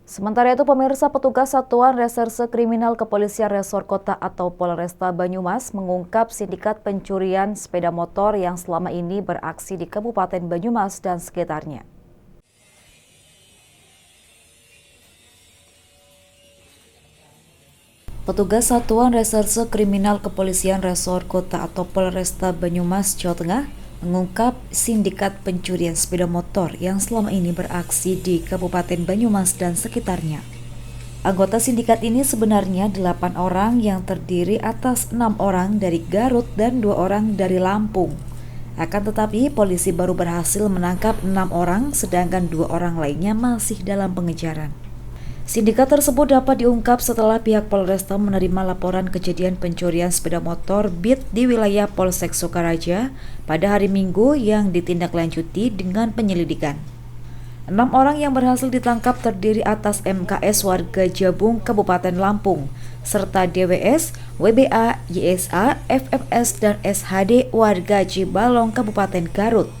Sementara itu, pemirsa, petugas Satuan Reserse Kriminal Kepolisian Resor Kota atau Polresta Banyumas mengungkap sindikat pencurian sepeda motor yang selama ini beraksi di Kabupaten Banyumas dan sekitarnya. Petugas Satuan Reserse Kriminal Kepolisian Resor Kota atau Polresta Banyumas, Jawa Tengah mengungkap sindikat pencurian sepeda motor yang selama ini beraksi di Kabupaten Banyumas dan sekitarnya. Anggota sindikat ini sebenarnya 8 orang yang terdiri atas 6 orang dari Garut dan 2 orang dari Lampung. Akan tetapi polisi baru berhasil menangkap 6 orang sedangkan 2 orang lainnya masih dalam pengejaran. Sindikat tersebut dapat diungkap setelah pihak Polresta menerima laporan kejadian pencurian sepeda motor Beat di wilayah Polsek Sukaraja pada hari Minggu yang ditindaklanjuti dengan penyelidikan. 6 orang yang berhasil ditangkap terdiri atas MKS warga Jabung, Kabupaten Lampung, serta DWS, WBA, YSA, FFS, dan SHD warga Cibalong, Kabupaten Garut.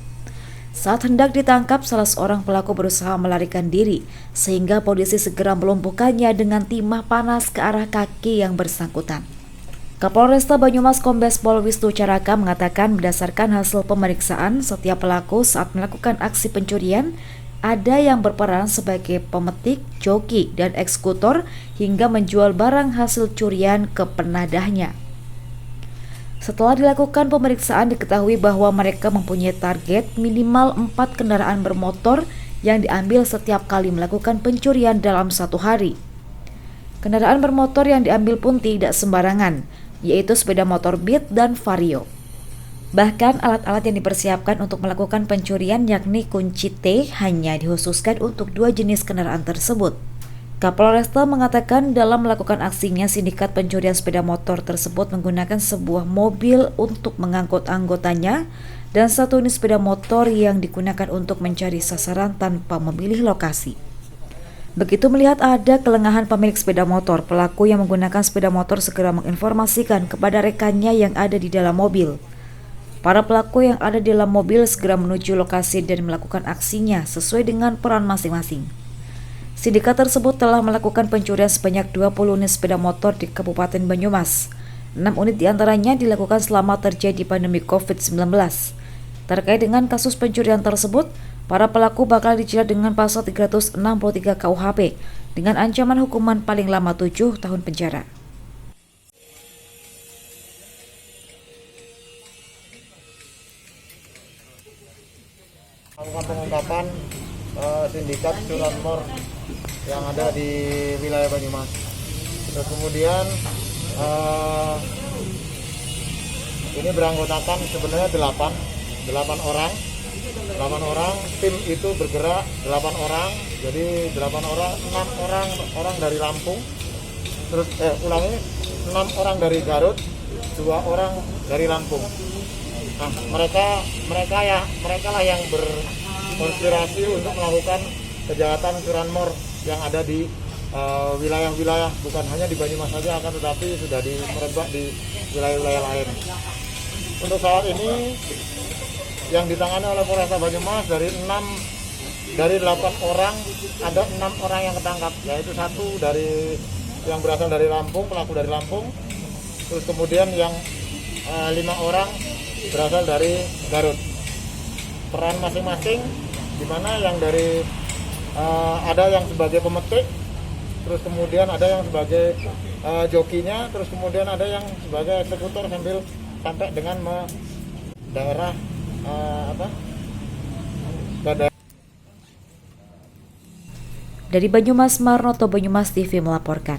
Saat hendak ditangkap, salah seorang pelaku berusaha melarikan diri, sehingga polisi segera melumpuhkannya dengan timah panas ke arah kaki yang bersangkutan. Kapolresta Banyumas Kombes Pol Wisnu Caraka mengatakan berdasarkan hasil pemeriksaan, setiap pelaku saat melakukan aksi pencurian, ada yang berperan sebagai pemetik, joki, dan eksekutor hingga menjual barang hasil curian ke penadahnya. Setelah dilakukan pemeriksaan, diketahui bahwa mereka mempunyai target minimal 4 kendaraan bermotor yang diambil setiap kali melakukan pencurian dalam satu hari. Kendaraan bermotor yang diambil pun tidak sembarangan, yaitu sepeda motor Beat dan Vario. Bahkan alat-alat yang dipersiapkan untuk melakukan pencurian yakni kunci T hanya dikhususkan untuk 2 jenis kendaraan tersebut. Kapolresta mengatakan dalam melakukan aksinya, sindikat pencurian sepeda motor tersebut menggunakan sebuah mobil untuk mengangkut anggotanya dan 1 unit sepeda motor yang digunakan untuk mencari sasaran tanpa memilih lokasi. Begitu melihat ada kelengahan pemilik sepeda motor, pelaku yang menggunakan sepeda motor segera menginformasikan kepada rekannya yang ada di dalam mobil. Para pelaku yang ada di dalam mobil segera menuju lokasi dan melakukan aksinya sesuai dengan peran masing-masing. Sindikat tersebut telah melakukan pencurian sebanyak 20 unit sepeda motor di Kabupaten Banyumas. 6 unit diantaranya dilakukan selama terjadi pandemi COVID-19. Terkait dengan kasus pencurian tersebut, para pelaku bakal dijerat dengan pasal 363 KUHP dengan ancaman hukuman paling lama 7 tahun penjara. Pengungkapan sindikat curanmor yang ada di wilayah Banyumas. Terus kemudian ini beranggotakan sebenarnya 8 orang. 8 orang, tim itu bergerak 8 orang. Jadi 8 orang, 6 orang dari Lampung. Terus 6 orang dari Garut, 2 orang dari Lampung. Nah, mereka lah yang berkonspirasi untuk melakukan kejahatan curanmor yang ada di wilayah-wilayah, bukan hanya di Banyumas saja, akan tetapi sudah merebak di wilayah-wilayah lain. Untuk saat ini yang ditangani oleh Polresta Banyumas dari 8 orang, ada 6 orang yang ketangkap, yaitu 1 yang berasal dari Lampung, pelaku dari Lampung, terus kemudian yang 5 orang berasal dari Garut. Peran masing-masing, di mana yang dari ada yang sebagai pemetik, terus kemudian ada yang sebagai jokinya, terus kemudian ada yang sebagai eksekutor sampai dengan daerah Dari Banyumas, Marnoto Banyumas TV melaporkan.